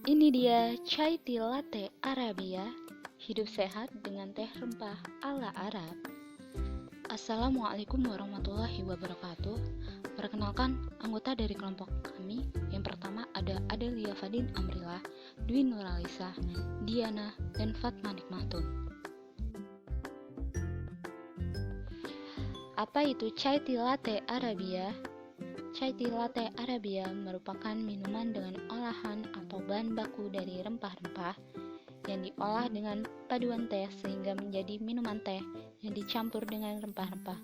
Ini dia chai tea latte Arabia, hidup sehat dengan teh rempah ala Arab. Assalamualaikum warahmatullahi wabarakatuh. Perkenalkan, anggota dari kelompok kami. Yang pertama ada Adelia Fadin Amrilah, Dwi Nuralisa, Diana, dan Fatma Nikmahtun. Apa itu chai tea latte Arabia? Chai tea latte Arabia merupakan minuman dengan olahan atau bahan baku dari rempah-rempah yang diolah dengan paduan teh sehingga menjadi minuman teh yang dicampur dengan rempah-rempah.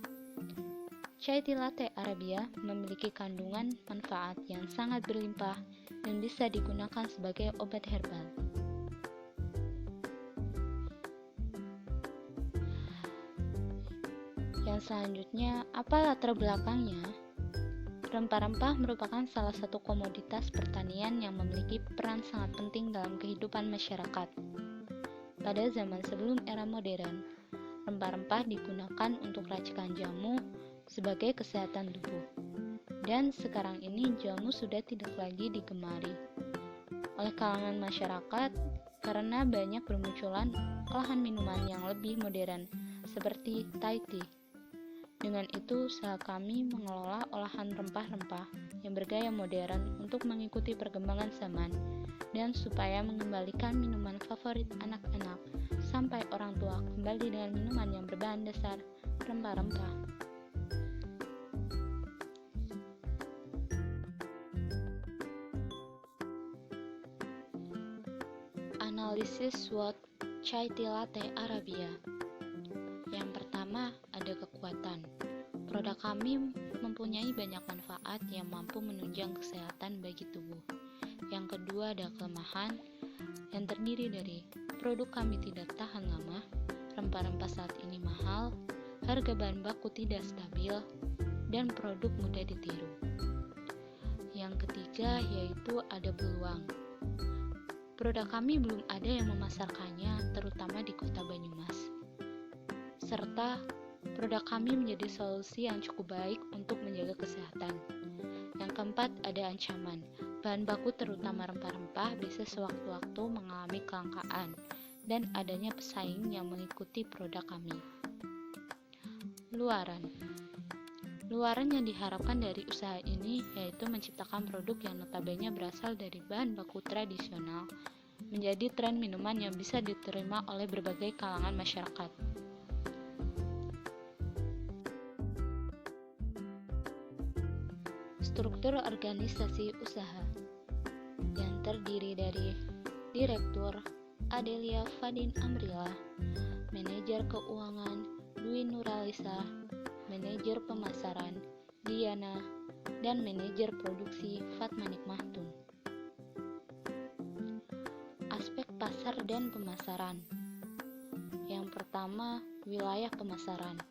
Chai tea latte Arabia memiliki kandungan manfaat yang sangat berlimpah dan bisa digunakan sebagai obat herbal. Yang selanjutnya, apa latar belakangnya? Rempah-rempah merupakan salah satu komoditas pertanian yang memiliki peran sangat penting dalam kehidupan masyarakat. Pada zaman sebelum era modern, rempah-rempah digunakan untuk racikan jamu sebagai kesehatan tubuh. Dan sekarang ini jamu sudah tidak lagi digemari oleh kalangan masyarakat karena banyak bermunculan olahan minuman yang lebih modern seperti Thai tea. Dengan itu, usaha kami mengelola olahan rempah-rempah yang bergaya modern untuk mengikuti perkembangan zaman dan supaya mengembalikan minuman favorit anak-anak sampai orang tua kembali dengan minuman yang berbahan dasar rempah-rempah. Analisis SWOT chai tea latte Arabia. Yang pertama, ada kekuatan. Produk kami mempunyai banyak manfaat yang mampu menunjang kesehatan bagi tubuh. Yang kedua, ada kelemahan yang terdiri dari produk kami tidak tahan lama, rempah-rempah saat ini mahal, harga bahan baku tidak stabil, dan produk mudah ditiru. Yang ketiga, yaitu ada peluang. Produk kami belum ada yang memasarkannya, terutama di kota Banyumas. Serta produk kami menjadi solusi yang cukup baik untuk menjaga kesehatan. Yang keempat, ada ancaman. Bahan baku terutama rempah-rempah bisa sewaktu-waktu mengalami kelangkaan dan adanya pesaing yang mengikuti produk kami. Luaran yang diharapkan dari usaha ini yaitu menciptakan produk yang notabene berasal dari bahan baku tradisional menjadi tren minuman yang bisa diterima oleh berbagai kalangan masyarakat. Struktur organisasi usaha yang terdiri dari Direktur Adelia Fadin Amrilah, Manajer Keuangan Dwi Nuralisa, Manajer Pemasaran Diana, dan Manajer Produksi Fatma Nikmahtun. Aspek pasar dan pemasaran. Yang pertama, wilayah pemasaran.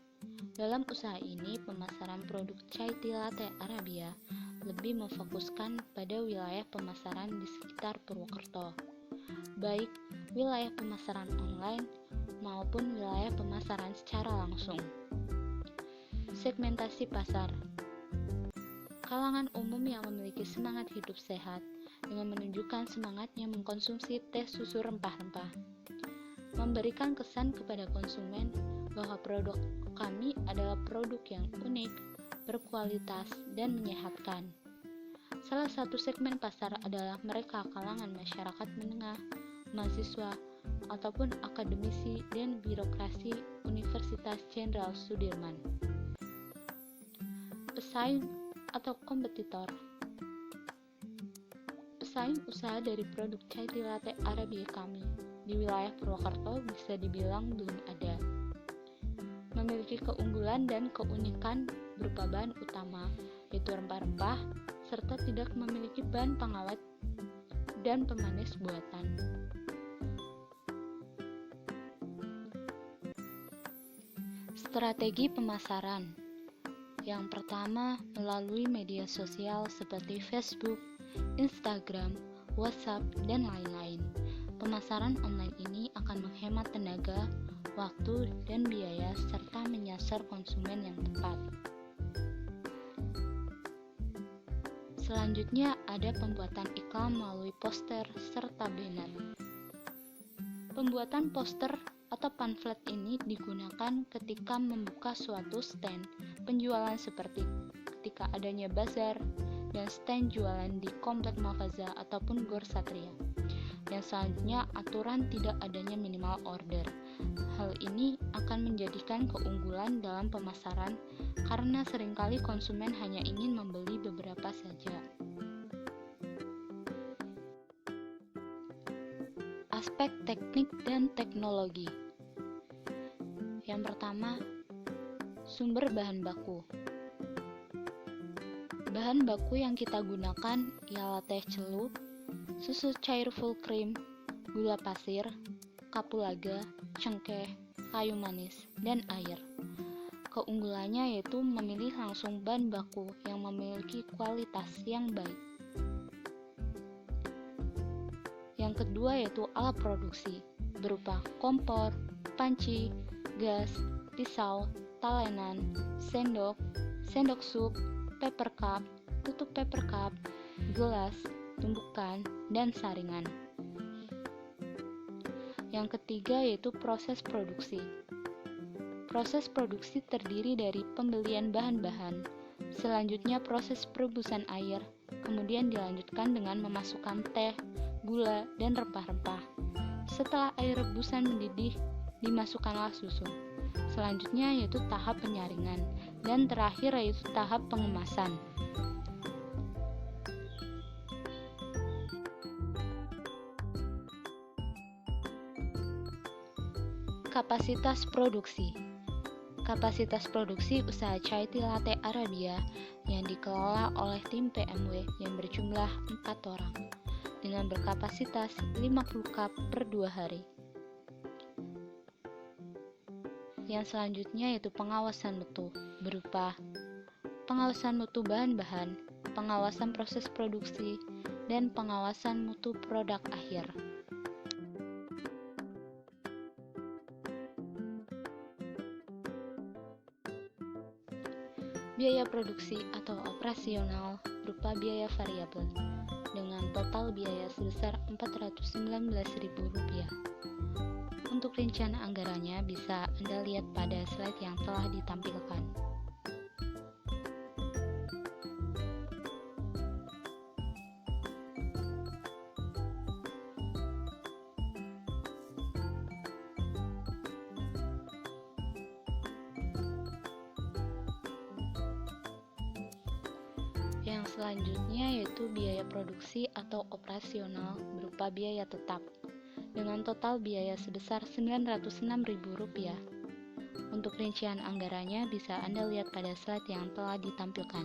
Dalam usaha ini, pemasaran produk chai tea latte Arabia lebih memfokuskan pada wilayah pemasaran di sekitar Purwokerto, baik wilayah pemasaran online maupun wilayah pemasaran secara langsung. Segmentasi pasar. Kalangan umum yang memiliki semangat hidup sehat dengan menunjukkan semangatnya mengkonsumsi teh susu rempah-rempah, memberikan kesan kepada konsumen bahwa produk kami adalah produk yang unik, berkualitas, dan menyehatkan. Salah satu segmen pasar adalah mereka kalangan masyarakat menengah, mahasiswa, ataupun akademisi dan birokrasi Universitas Jenderal Sudirman. Pesaing atau kompetitor. Pesaing usaha dari produk chai tea latte Arabia kami di wilayah Purwokerto bisa dibilang belum ada. Memiliki keunggulan dan keunikan berupa bahan utama, yaitu rempah-rempah, serta tidak memiliki bahan pengawet dan pemanis buatan. Strategi pemasaran. Yang pertama, melalui media sosial seperti Facebook, Instagram, WhatsApp, dan lain-lain. Pemasaran online ini akan menghemat tenaga, waktu, dan biaya serta menyasar konsumen yang tepat. Selanjutnya pada pembuatan iklan melalui poster serta banner. Pembuatan poster atau pamflet ini digunakan ketika membuka suatu stand penjualan seperti ketika adanya bazar dan stand jualan di Komplek Malfaza ataupun Gor Satria. Dan selanjutnya, aturan tidak adanya minimal order. Hal ini akan menjadikan keunggulan dalam pemasaran karena seringkali konsumen hanya ingin membeli beberapa saja. Aspek teknik dan teknologi. Yang pertama, sumber bahan baku. Bahan baku yang kita gunakan ialah teh celup, susu cair full cream, gula pasir, kapulaga, cengkeh, kayu manis, dan air. Keunggulannya yaitu memilih langsung bahan baku yang memiliki kualitas yang baik. Yang kedua yaitu alat produksi, berupa kompor, panci, gas, pisau, talenan, sendok, sendok sup, paper cup, tutup paper cup, gelas, tumbukan, dan saringan. Yang ketiga yaitu proses produksi. Proses produksi terdiri dari pembelian bahan-bahan, selanjutnya proses perebusan air, kemudian dilanjutkan dengan memasukkan teh, gula, dan rempah-rempah. Setelah air rebusan mendidih, dimasukkanlah susu. Selanjutnya yaitu tahap penyaringan, dan terakhir yaitu tahap pengemasan. Kapasitas produksi. Kapasitas produksi usaha Chai Tea Latte Arabia yang dikelola oleh tim PMW yang berjumlah 4 orang dengan berkapasitas 50 cup per 2 hari. Yang selanjutnya yaitu pengawasan mutu berupa pengawasan mutu bahan-bahan, pengawasan proses produksi, dan pengawasan mutu produk akhir. Biaya produksi atau operasional berupa biaya variabel dengan total biaya sebesar Rp419.000. Untuk rincian anggarannya bisa Anda lihat pada slide yang telah ditampilkan. Yang selanjutnya yaitu biaya produksi atau operasional berupa biaya tetap dengan total biaya sebesar Rp906.000. Untuk rincian anggarannya bisa Anda lihat pada slide yang telah ditampilkan.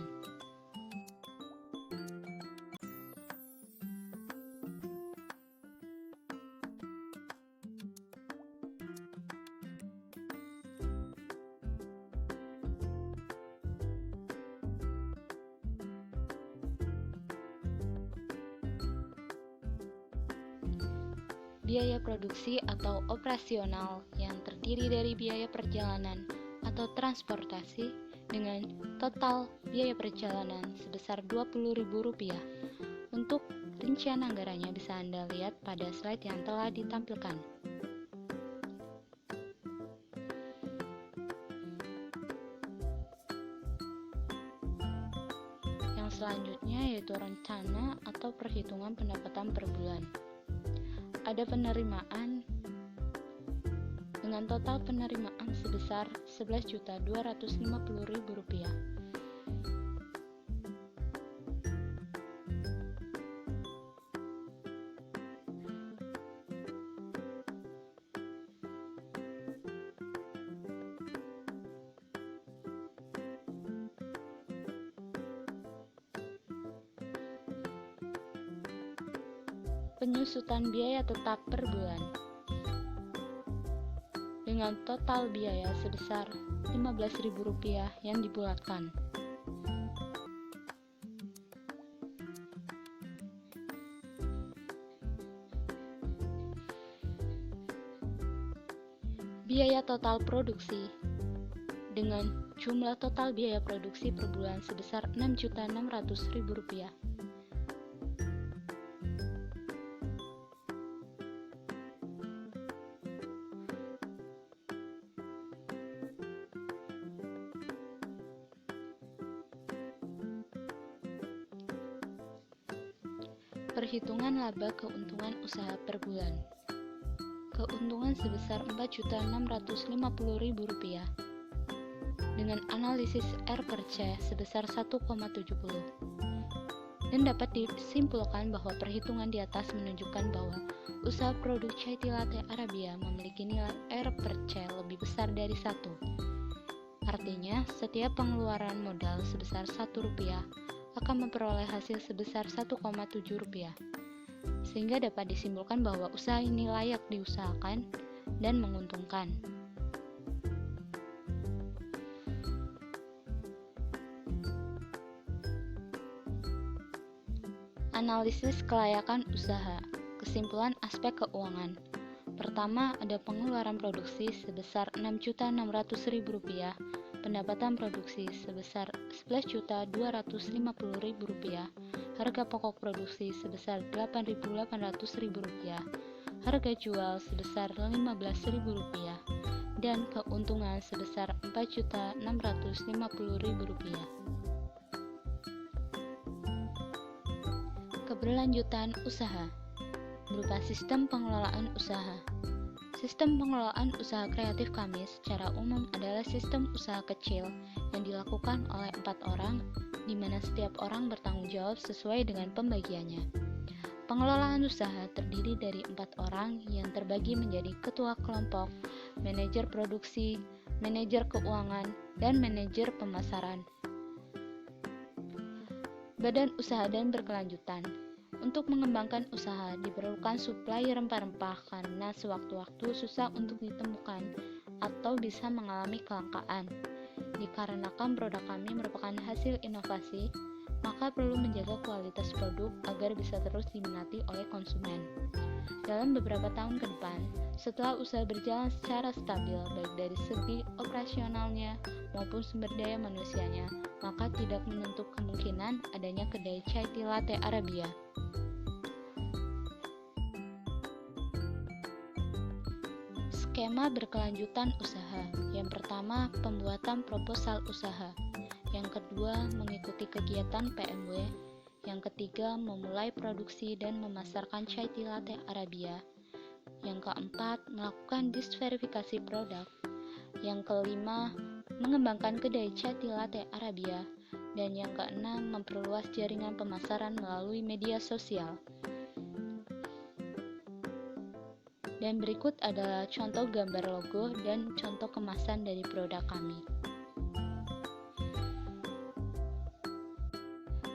Biaya produksi atau operasional yang terdiri dari biaya perjalanan atau transportasi dengan total biaya perjalanan sebesar Rp20.000. Untuk rincian anggarannya bisa Anda lihat pada slide yang telah ditampilkan. Yang selanjutnya yaitu rencana atau perhitungan pendapatan per bulan. Ada penerimaan dengan total penerimaan sebesar Rp11.250.000. Penyusutan biaya tetap per bulan dengan total biaya sebesar Rp15.000 yang dibulatkan. Biaya total produksi dengan jumlah total biaya produksi per bulan sebesar Rp6.600.000. Perhitungan laba keuntungan usaha per bulan. Keuntungan sebesar Rp4.650.000 dengan analisis R per C sebesar 1,70, dan dapat disimpulkan bahwa perhitungan di atas menunjukkan bahwa usaha produk chai tea latte Arabia memiliki nilai R per C lebih besar dari 1. Artinya, setiap pengeluaran modal sebesar Rp1 akan memperoleh hasil sebesar Rp1,7, sehingga dapat disimpulkan bahwa usaha ini layak diusahakan dan menguntungkan. Analisis kelayakan usaha. Kesimpulan aspek keuangan. Pertama, ada pengeluaran produksi sebesar Rp6.600.000, pendapatan produksi sebesar Rp11.250.000, harga pokok produksi sebesar Rp8.800.000, harga jual sebesar Rp15.000, dan keuntungan sebesar Rp4.650.000. Keberlanjutan usaha berupa sistem pengelolaan usaha. Sistem pengelolaan usaha kreatif kami secara umum adalah sistem usaha kecil yang dilakukan oleh 4 orang, di mana setiap orang bertanggung jawab sesuai dengan pembagiannya. Pengelolaan usaha terdiri dari 4 orang yang terbagi menjadi ketua kelompok, manajer produksi, manajer keuangan, dan manajer pemasaran. Badan usaha dan berkelanjutan. Untuk mengembangkan usaha diperlukan suplai rempah-rempah karena sewaktu-waktu susah untuk ditemukan atau bisa mengalami kelangkaan. Dikarenakan produk kami merupakan hasil inovasi, maka perlu menjaga kualitas produk agar bisa terus diminati oleh konsumen. Dalam beberapa tahun ke depan, setelah usaha berjalan secara stabil baik dari segi operasionalnya maupun sumber daya manusianya, maka tidak menutup kemungkinan adanya kedai chai tea latte Arabia. Skema berkelanjutan usaha. Yang pertama, pembuatan proposal usaha. Yang kedua, mengikuti kegiatan PMW. Yang ketiga, memulai produksi dan memasarkan chai tea latte Arabia. Yang keempat, melakukan disverifikasi produk. Yang kelima, mengembangkan kedai chai tea latte Arabia. Dan yang keenam, memperluas jaringan pemasaran melalui media sosial. Dan berikut adalah contoh gambar logo dan contoh kemasan dari produk kami.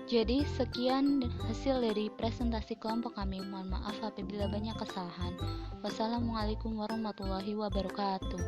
Jadi sekian hasil dari presentasi kelompok kami. Mohon maaf apabila banyak kesalahan. Wassalamualaikum warahmatullahi wabarakatuh.